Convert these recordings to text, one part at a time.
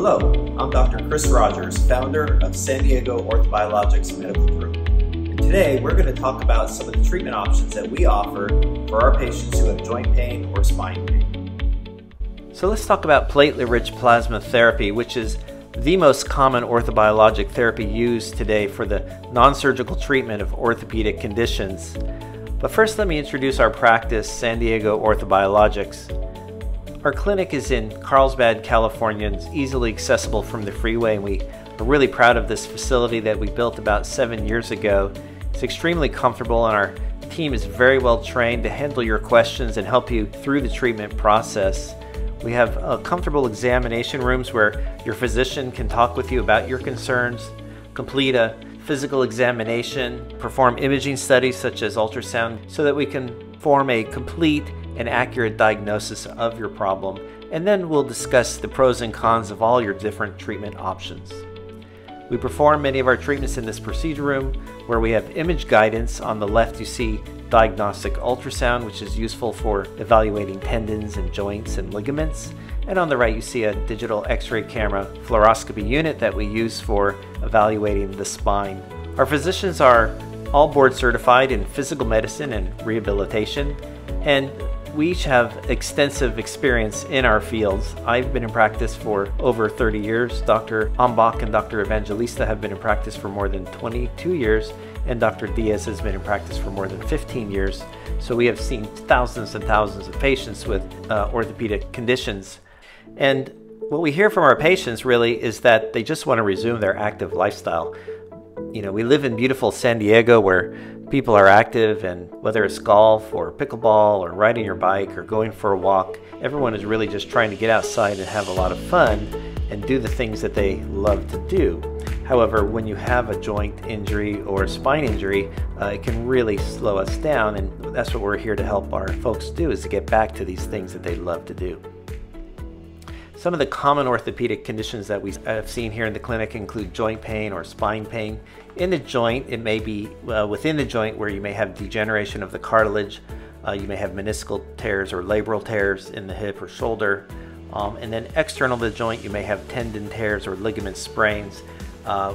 Hello, I'm Dr. Chris Rogers, founder of San Diego Orthobiologics Medical Group. And today we're going to talk about some of the treatment options that we offer for our patients who have joint pain or spine pain. So let's talk about platelet-rich plasma therapy, which is the most common orthobiologic therapy used today for the non-surgical treatment of orthopedic conditions. But first, let me introduce our practice, San Diego Orthobiologics. Our clinic is in Carlsbad, California, and it's easily accessible from the freeway, and we are really proud of this facility that we built about 7 years ago. It's extremely comfortable, and our team is very well trained to handle your questions and help you through the treatment process. We have comfortable examination rooms where your physician can talk with you about your concerns, complete a physical examination, perform imaging studies such as ultrasound, so that we can form a complete and accurate diagnosis of your problem, and then we'll discuss the pros and cons of all your different treatment options. We perform many of our treatments in this procedure room, where we have image guidance. On the left you see diagnostic ultrasound, which is useful for evaluating tendons and joints and ligaments, and on the right you see a digital x-ray camera fluoroscopy unit that we use for evaluating the spine. Our physicians are all board certified in physical medicine and rehabilitation, and we each have extensive experience in our fields. I've been in practice for over 30 years. Dr. Ambach and Dr. Evangelista have been in practice for more than 22 years, and Dr. Diaz has been in practice for more than 15 years. So we have seen thousands and thousands of patients with orthopedic conditions. And what we hear from our patients really is that they just want to resume their active lifestyle. You know, we live in beautiful San Diego where people are active, and whether it's golf or pickleball or riding your bike or going for a walk, everyone is really just trying to get outside and have a lot of fun and do the things that they love to do. However, when you have a joint injury or a spine injury, it can really slow us down, and that's what we're here to help our folks do, is to get back to these things that they love to do. Some of the common orthopedic conditions that we have seen here in the clinic include joint pain or spine pain. In the joint, it may be within the joint where you may have degeneration of the cartilage. You may have meniscal tears or labral tears in the hip or shoulder. And then external to the joint, you may have tendon tears or ligament sprains,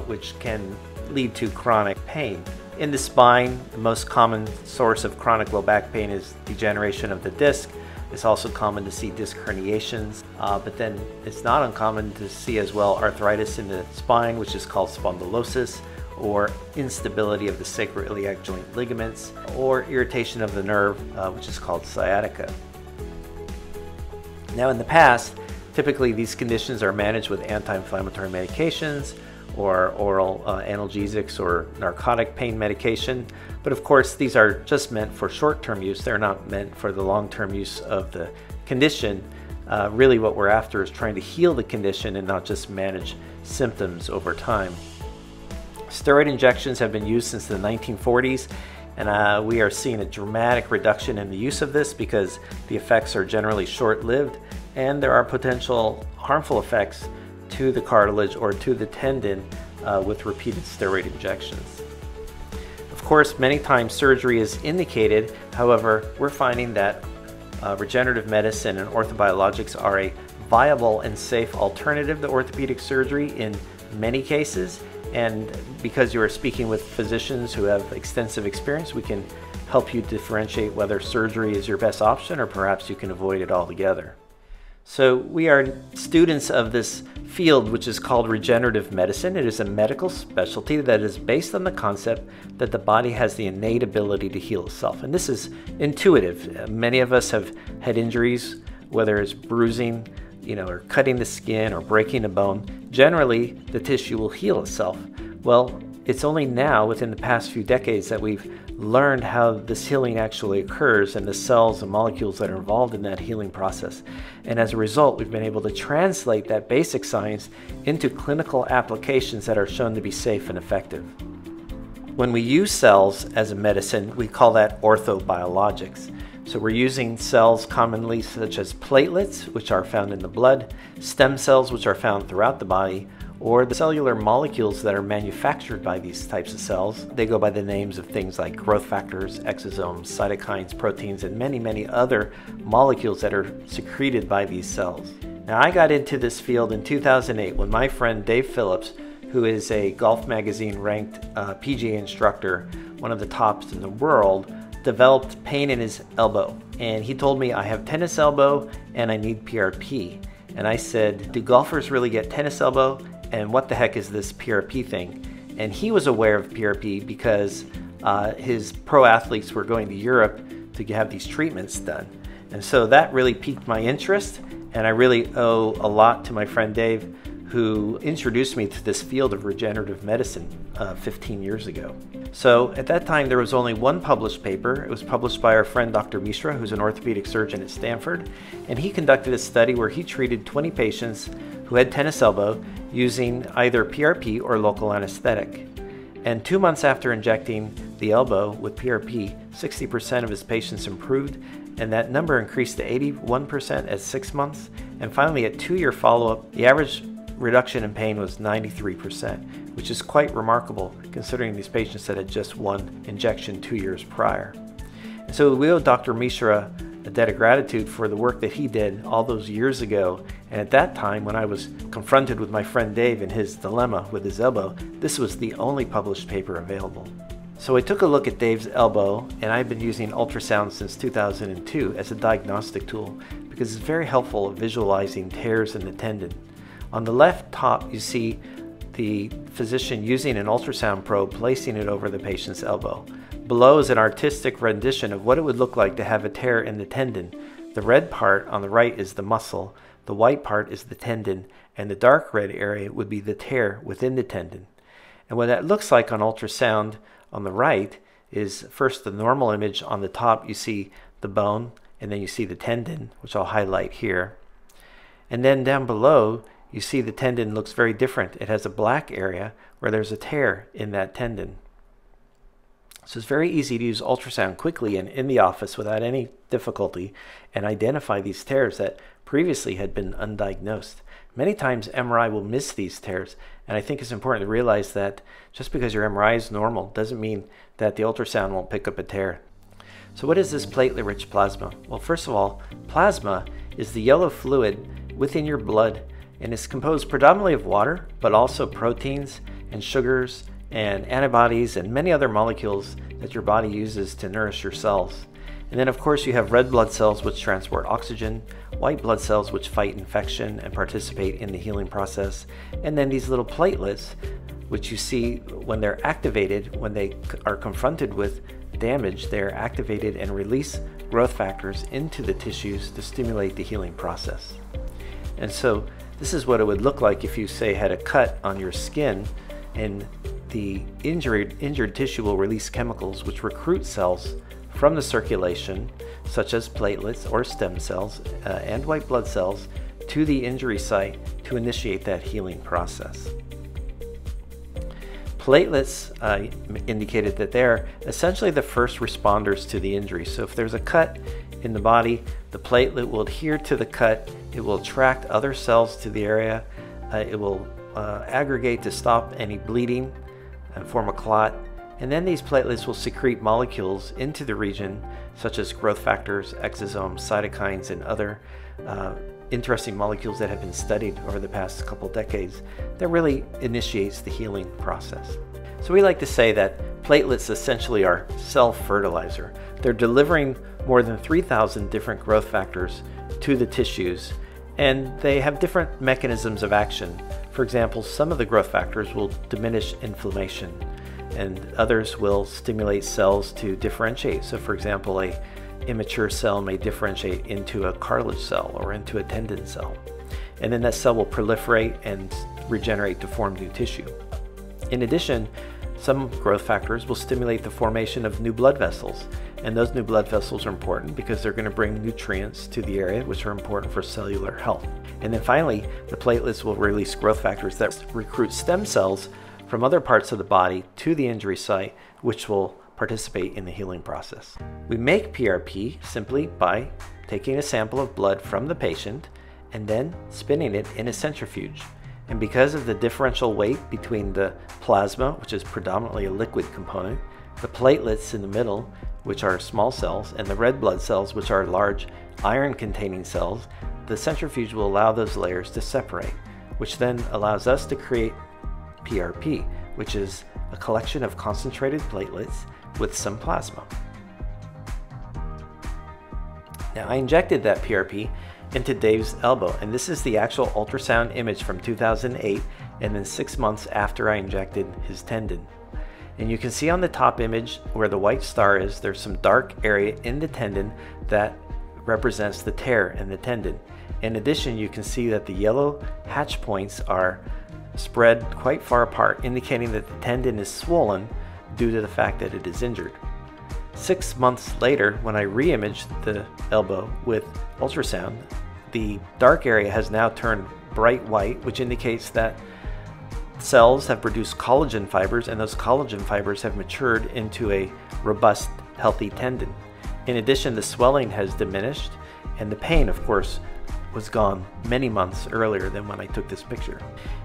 which can lead to chronic pain. In the spine, the most common source of chronic low back pain is degeneration of the disc. It's also common to see disc herniations, but then it's not uncommon to see as well arthritis in the spine, which is called spondylosis, or instability of the sacroiliac joint ligaments, or irritation of the nerve, which is called sciatica. Now, in the past, typically these conditions are managed with anti-inflammatory medications or oral analgesics or narcotic pain medication. But of course, these are just meant for short-term use. They're not meant for the long-term use of the condition. Really what we're after is trying to heal the condition and not just manage symptoms over time. Steroid injections have been used since the 1940s, and we are seeing a dramatic reduction in the use of this because the effects are generally short-lived, and there are potential harmful effects to the cartilage or to the tendon with repeated steroid injections. Of course, many times surgery is indicated. However, we're finding that regenerative medicine and orthobiologics are a viable and safe alternative to orthopedic surgery in many cases. And because you are speaking with physicians who have extensive experience, we can help you differentiate whether surgery is your best option or perhaps you can avoid it altogether. So we are students of this field, which is called regenerative medicine. It is a medical specialty that is based on the concept that the body has the innate ability to heal itself. And this is intuitive. Many of us have had injuries, whether it's bruising, or cutting the skin or breaking a bone. Generally, the tissue will heal itself. Well, it's only now, within the past few decades, that we've learned how this healing actually occurs and the cells and molecules that are involved in that healing process. And as a result, we've been able to translate that basic science into clinical applications that are shown to be safe and effective. When we use cells as a medicine, we call that orthobiologics. So we're using cells commonly such as platelets, which are found in the blood, stem cells, which are found throughout the body, or the cellular molecules that are manufactured by these types of cells. They go by the names of things like growth factors, exosomes, cytokines, proteins, and many, many other molecules that are secreted by these cells. Now, I got into this field in 2008 when my friend Dave Phillips, who is a Golf Magazine ranked PGA instructor, one of the tops in the world, developed pain in his elbow. And he told me, I have tennis elbow and I need PRP. And I said, do golfers really get tennis elbow? And what the heck is this PRP thing? And he was aware of PRP because his pro athletes were going to Europe to have these treatments done. And so that really piqued my interest, and I really owe a lot to my friend Dave, who introduced me to this field of regenerative medicine 15 years ago. So at that time there was only one published paper. It was published by our friend Dr. Mishra, who's an orthopedic surgeon at Stanford, and he conducted a study where he treated 20 patients who had tennis elbow using either PRP or local anesthetic. And 2 months after injecting the elbow with PRP, 60% of his patients improved, and that number increased to 81% at 6 months. And finally, at 2-year follow-up, the average reduction in pain was 93%, which is quite remarkable considering these patients that had just one injection 2 years prior. And so we owe Dr. Mishra a debt of gratitude for the work that he did all those years ago. And at that time, when I was confronted with my friend Dave and his dilemma with his elbow, this was the only published paper available. So I took a look at Dave's elbow, and I've been using ultrasound since 2002 as a diagnostic tool because it's very helpful at visualizing tears in the tendon. On the left top, you see the physician using an ultrasound probe, placing it over the patient's elbow. Below is an artistic rendition of what it would look like to have a tear in the tendon. The red part on the right is the muscle, the white part is the tendon, and the dark red area would be the tear within the tendon. And what that looks like on ultrasound on the right is first the normal image. On the top you see the bone, and then you see the tendon, which I'll highlight here. And then down below you see the tendon looks very different. It has a black area where there's a tear in that tendon. So it's very easy to use ultrasound quickly and in the office without any difficulty and identify these tears that previously had been undiagnosed. Many times MRI will miss these tears, and I think it's important to realize that just because your MRI is normal doesn't mean that the ultrasound won't pick up a tear. So what is this platelet-rich plasma? Well, first of all, plasma is the yellow fluid within your blood, and it's composed predominantly of water, but also proteins and sugars and antibodies and many other molecules that your body uses to nourish your cells. And then of course you have red blood cells which transport oxygen, white blood cells which fight infection and participate in the healing process, and then these little platelets which you see when they're activated, when they are confronted with damage, they're activated and release growth factors into the tissues to stimulate the healing process. And so this is what it would look like if you, say, had a cut on your skin, and the injured tissue will release chemicals which recruit cells from the circulation, such as platelets or stem cells and white blood cells, to the injury site to initiate that healing process. Platelets indicated that they're essentially the first responders to the injury. So if there's a cut in the body, the platelet will adhere to the cut, it will attract other cells to the area, it will aggregate to stop any bleeding and form a clot, and then these platelets will secrete molecules into the region such as growth factors, exosomes, cytokines, and other interesting molecules that have been studied over the past couple decades that really initiates the healing process. So we like to say that platelets essentially are cell fertilizer. They're delivering more than 3,000 different growth factors to the tissues, and they have different mechanisms of action. For example, some of the growth factors will diminish inflammation, and others will stimulate cells to differentiate. So for example, a immature cell may differentiate into a cartilage cell or into a tendon cell, and then that cell will proliferate and regenerate to form new tissue. In addition, some growth factors will stimulate the formation of new blood vessels, and those new blood vessels are important because they're going to bring nutrients to the area which are important for cellular health. And then finally, the platelets will release growth factors that recruit stem cells from other parts of the body to the injury site, which will participate in the healing process. We make PRP simply by taking a sample of blood from the patient and then spinning it in a centrifuge. And because of the differential weight between the plasma, which is predominantly a liquid component, the platelets in the middle, which are small cells, and the red blood cells, which are large iron-containing cells, the centrifuge will allow those layers to separate, which then allows us to create PRP, which is a collection of concentrated platelets with some plasma. Now, I injected that PRP into Dave's elbow, and this is the actual ultrasound image from 2008, and then 6 months after I injected his tendon. And you can see on the top image where the white star is, there's some dark area in the tendon that represents the tear in the tendon. In addition, you can see that the yellow hatch points are spread quite far apart, indicating that the tendon is swollen due to the fact that it is injured. 6 months later, when I re-imaged the elbow with ultrasound, the dark area has now turned bright white, which indicates that cells have produced collagen fibers, and those collagen fibers have matured into a robust, healthy tendon. In addition, the swelling has diminished, and the pain, of course, was gone many months earlier than when I took this picture.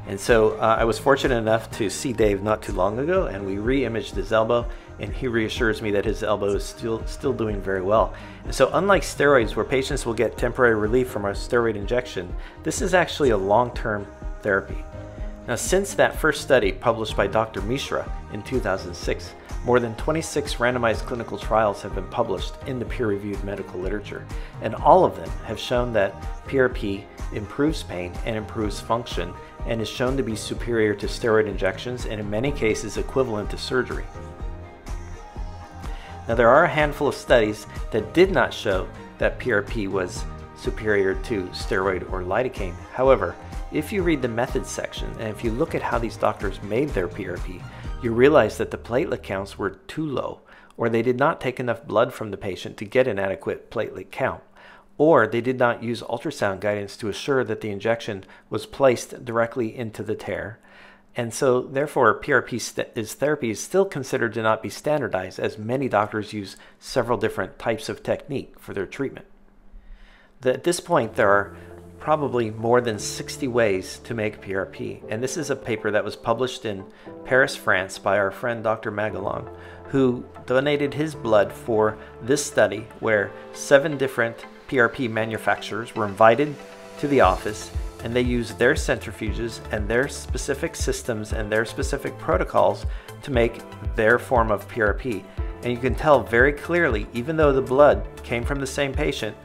And so I was fortunate enough to see Dave not too long ago, and we re-imaged his elbow, and he reassures me that his elbow is still doing very well. And so unlike steroids, where patients will get temporary relief from a steroid injection, this is actually a long-term therapy. Now, since that first study published by Dr. Mishra in 2006, more than 26 randomized clinical trials have been published in the peer-reviewed medical literature, and all of them have shown that PRP improves pain and improves function, and is shown to be superior to steroid injections, and in many cases equivalent to surgery. Now, there are a handful of studies that did not show that PRP was superior to steroid or lidocaine. However, if you read the methods section, and if you look at how these doctors made their PRP, you realize that the platelet counts were too low, or they did not take enough blood from the patient to get an adequate platelet count, or they did not use ultrasound guidance to assure that the injection was placed directly into the tear. And so, therefore, PRP therapy is still considered to not be standardized, as many doctors use several different types of technique for their treatment. At this point, there are probably more than 60 ways to make PRP, and this is a paper that was published in Paris, France by our friend Dr. Magalon, who donated his blood for this study, where 7 different PRP manufacturers were invited to the office, and they used their centrifuges and their specific systems and their specific protocols to make their form of PRP. And you can tell very clearly, even though the blood came from the same patient,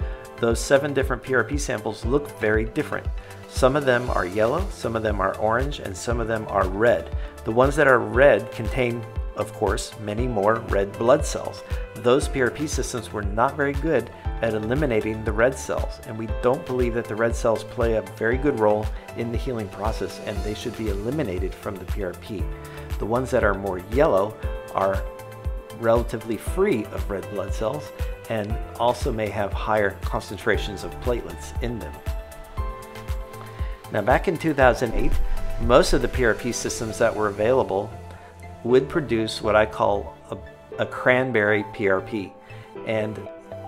those 7 different PRP samples look very different. Some of them are yellow, some of them are orange, and some of them are red. The ones that are red contain, of course, many more red blood cells. Those PRP systems were not very good at eliminating the red cells, and we don't believe that the red cells play a very good role in the healing process, and they should be eliminated from the PRP. The ones that are more yellow are relatively free of red blood cells, and also may have higher concentrations of platelets in them. Now, back in 2008, most of the PRP systems that were available would produce what I call a cranberry PRP. And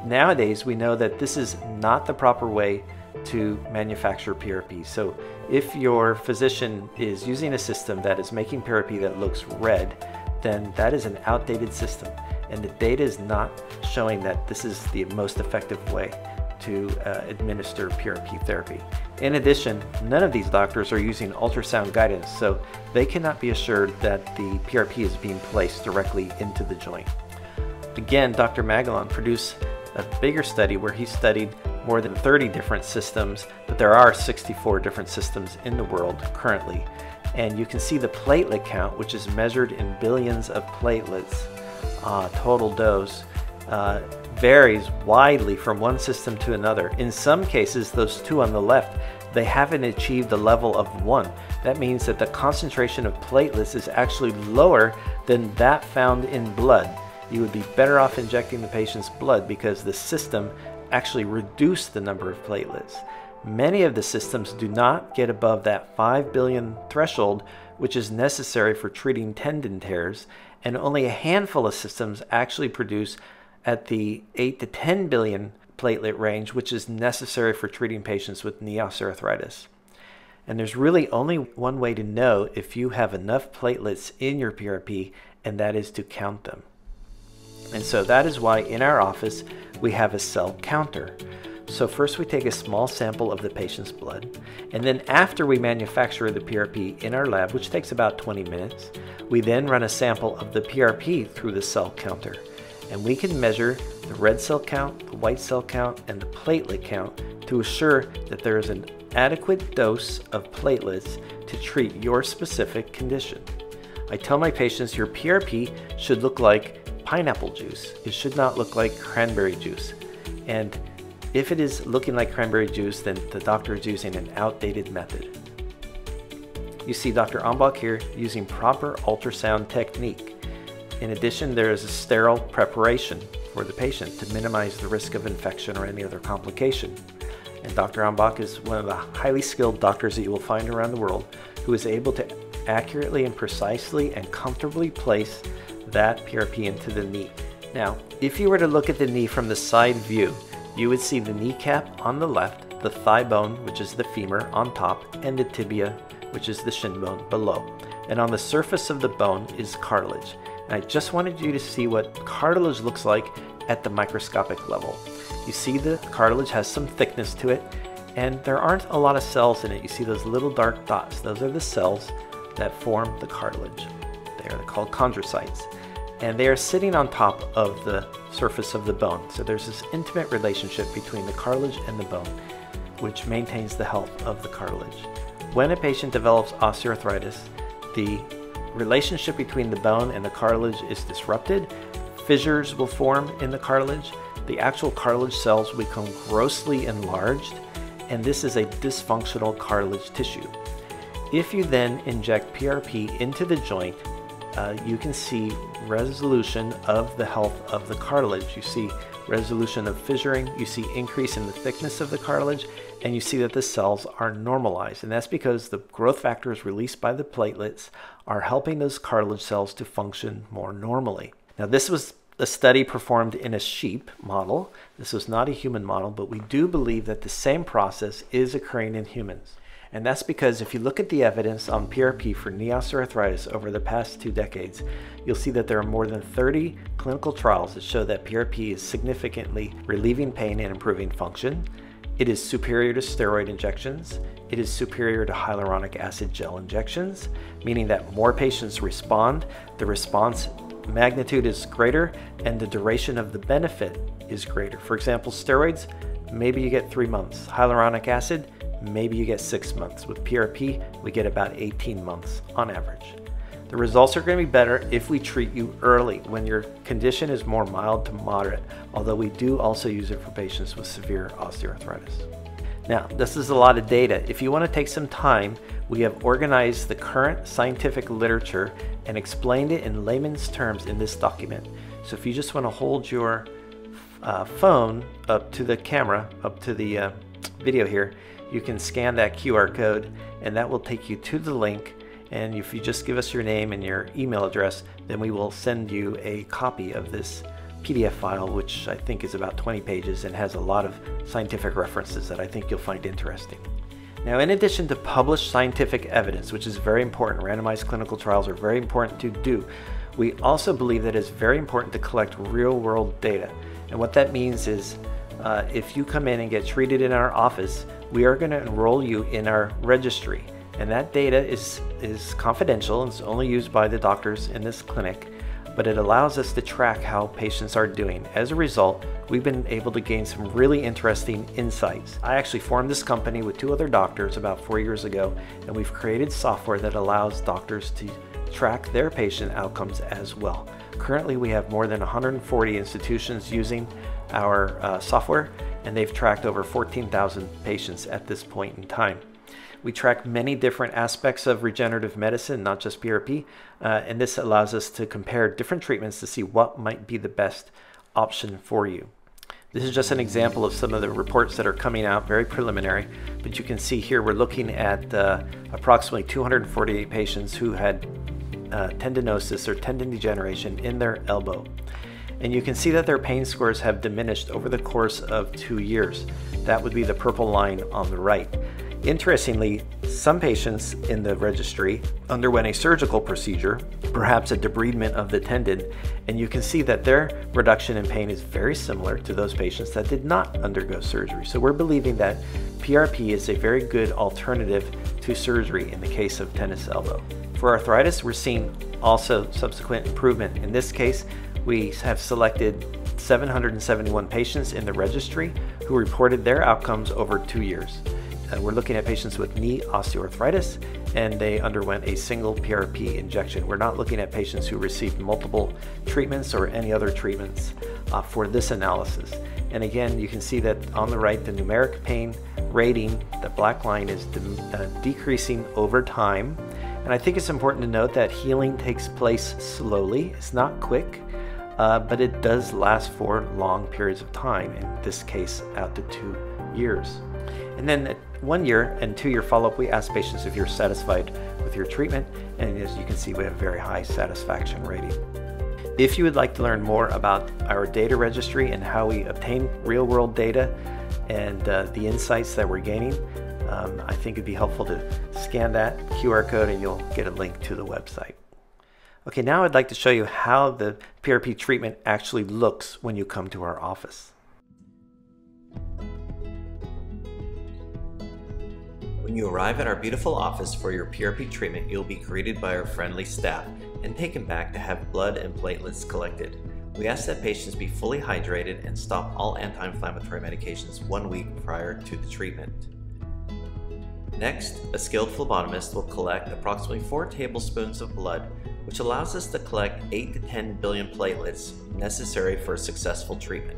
nowadays, we know that this is not the proper way to manufacture PRP. So if your physician is using a system that is making PRP that looks red, then that is an outdated system, and the data is not showing that this is the most effective way to administer PRP therapy. In addition, none of these doctors are using ultrasound guidance, so they cannot be assured that the PRP is being placed directly into the joint. Again, Dr. Magalon produced a bigger study where he studied more than 30 different systems, but there are 64 different systems in the world currently. And you can see the platelet count, which is measured in billions of platelets, total dose, varies widely from one system to another. In some cases, those 2 on the left, they haven't achieved the level of 1. That means that the concentration of platelets is actually lower than that found in blood. You would be better off injecting the patient's blood because the system actually reduced the number of platelets. Many of the systems do not get above that 5 billion threshold, which is necessary for treating tendon tears, and only a handful of systems actually produce at the 8 to 10 billion platelet range, which is necessary for treating patients with knee osteoarthritis. And there's really only one way to know if you have enough platelets in your PRP, and that is to count them. And so that is why in our office we have a cell counter. So first we take a small sample of the patient's blood, and then after we manufacture the PRP in our lab, which takes about 20 minutes, we then run a sample of the PRP through the cell counter. And we can measure the red cell count, the white cell count, and the platelet count to assure that there is an adequate dose of platelets to treat your specific condition. I tell my patients your PRP should look like pineapple juice. It should not look like cranberry juice. And if it is looking like cranberry juice, then the doctor is using an outdated method. You see Dr. Ambach here using proper ultrasound technique. In addition, there is a sterile preparation for the patient to minimize the risk of infection or any other complication. And Dr. Ambach is one of the highly skilled doctors that you will find around the world who is able to accurately and precisely and comfortably place that PRP into the knee. Now, if you were to look at the knee from the side view, you would see the kneecap on the left, the thigh bone, which is the femur, on top, and the tibia, which is the shin bone, below. And on the surface of the bone is cartilage. And I just wanted you to see what cartilage looks like at the microscopic level. You see the cartilage has some thickness to it, and there aren't a lot of cells in it. You see those little dark dots. Those are the cells that form the cartilage. They are called chondrocytes. And they are sitting on top of the surface of the bone. So there's this intimate relationship between the cartilage and the bone, which maintains the health of the cartilage. When a patient develops osteoarthritis, the relationship between the bone and the cartilage is disrupted. Fissures will form in the cartilage. The actual cartilage cells will become grossly enlarged, and this is a dysfunctional cartilage tissue. If you then inject PRP into the joint, you can see resolution of the health of the cartilage. You see resolution of fissuring, you see increase in the thickness of the cartilage, and you see that the cells are normalized. And that's because the growth factors released by the platelets are helping those cartilage cells to function more normally. Now, this was a study performed in a sheep model. This was not a human model, but we do believe that the same process is occurring in humans. And that's because if you look at the evidence on PRP for knee osteoarthritis over the past 2 decades, you'll see that there are more than 30 clinical trials that show that PRP is significantly relieving pain and improving function. It is superior to steroid injections. It is superior to hyaluronic acid gel injections, meaning that more patients respond, the response magnitude is greater, and the duration of the benefit is greater. For example, steroids, maybe you get 3 months. Hyaluronic acid, maybe you get 6 months. With PRP, we get about 18 months on average. The results are going to be better if we treat you early when your condition is more mild to moderate, although we do also use it for patients with severe osteoarthritis. Now, this is a lot of data. If you want to take some time, we have organized the current scientific literature and explained it in layman's terms in this document. So if you just want to hold your phone up to the camera, up to the video here, you can scan that QR code and that will take you to the link. And if you just give us your name and your email address, then we will send you a copy of this PDF file, which I think is about 20 pages and has a lot of scientific references that I think you'll find interesting. Now, in addition to published scientific evidence, which is very important, randomized clinical trials are very important to do, we also believe that it's very important to collect real-world data. And what that means is if you come in and get treated in our office, we are going to enroll you in our registry. And that data is confidential and it's only used by the doctors in this clinic, but it allows us to track how patients are doing. As a result, we've been able to gain some really interesting insights. I actually formed this company with 2 other doctors about 4 years ago, and we've created software that allows doctors to track their patient outcomes as well. Currently, we have more than 140 institutions using our software, and they've tracked over 14,000 patients at this point in time. We track many different aspects of regenerative medicine, not just PRP, and this allows us to compare different treatments to see what might be the best option for you. This is just an example of some of the reports that are coming out, very preliminary, but you can see here we're looking at approximately 248 patients who had tendinosis or tendon degeneration in their elbow. And you can see that their pain scores have diminished over the course of 2 years. That would be the purple line on the right. Interestingly, Some patients in the registry underwent a surgical procedure, perhaps a debridement of the tendon, and you can see that their reduction in pain is very similar to those patients that did not undergo surgery. So we're believing that PRP is a very good alternative to surgery in the case of tennis elbow. For arthritis, we're seeing also subsequent improvement. In this case, we have selected 771 patients in the registry who reported their outcomes over 2 years. We're looking at patients with knee osteoarthritis, and they underwent a single PRP injection. We're not looking at patients who received multiple treatments or any other treatments for this analysis. And again, you can see that on the right, the numeric pain rating, the black line, is decreasing over time. And I think it's important to note that healing takes place slowly. It's not quick, but it does last for long periods of time, in this case out to 2 years. And then at 1 year and 2 year follow-up, we ask patients if you're satisfied with your treatment, and as you can see, we have a very high satisfaction rating. If you would like to learn more about our data registry and how we obtain real-world data and the insights that we're gaining, I think it'd be helpful to scan that QR code and you'll get a link to the website. Okay, now I'd like to show you how the PRP treatment actually looks when you come to our office. When you arrive at our beautiful office for your PRP treatment, you'll be greeted by our friendly staff and taken back to have blood and platelets collected. We ask that patients be fully hydrated and stop all anti-inflammatory medications 1 week prior to the treatment. Next, a skilled phlebotomist will collect approximately 4 tablespoons of blood, which allows us to collect 8 to 10 billion platelets necessary for a successful treatment.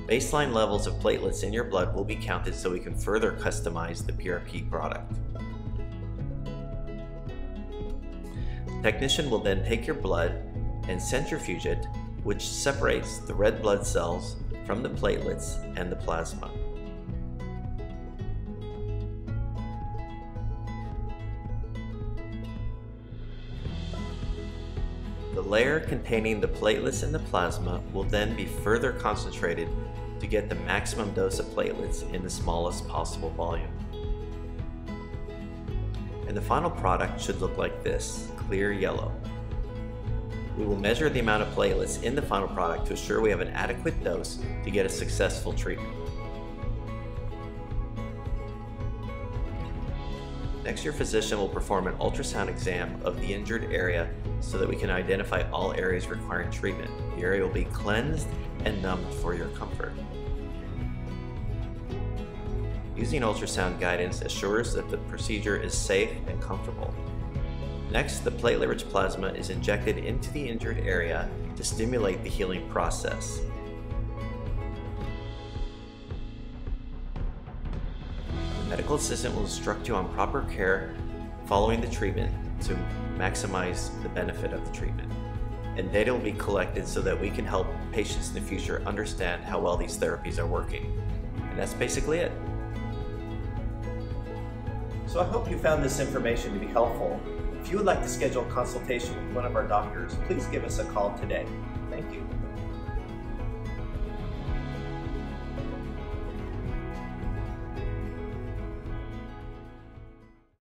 Baseline levels of platelets in your blood will be counted so we can further customize the PRP product. The technician will then take your blood and centrifuge it, which separates the red blood cells from the platelets and the plasma. The layer containing the platelets and the plasma will then be further concentrated to get the maximum dose of platelets in the smallest possible volume. And the final product should look like this, clear yellow. We will measure the amount of platelets in the final product to assure we have an adequate dose to get a successful treatment. Next, your physician will perform an ultrasound exam of the injured area so that we can identify all areas requiring treatment. The area will be cleansed and numbed for your comfort. Using ultrasound guidance assures that the procedure is safe and comfortable. Next, the platelet-rich plasma is injected into the injured area to stimulate the healing process. The medical assistant will instruct you on proper care following the treatment to maximize the benefit of the treatment. And data will be collected so that we can help patients in the future understand how well these therapies are working. And that's basically it. So I hope you found this information to be helpful. If you would like to schedule a consultation with one of our doctors, please give us a call today. Thank you.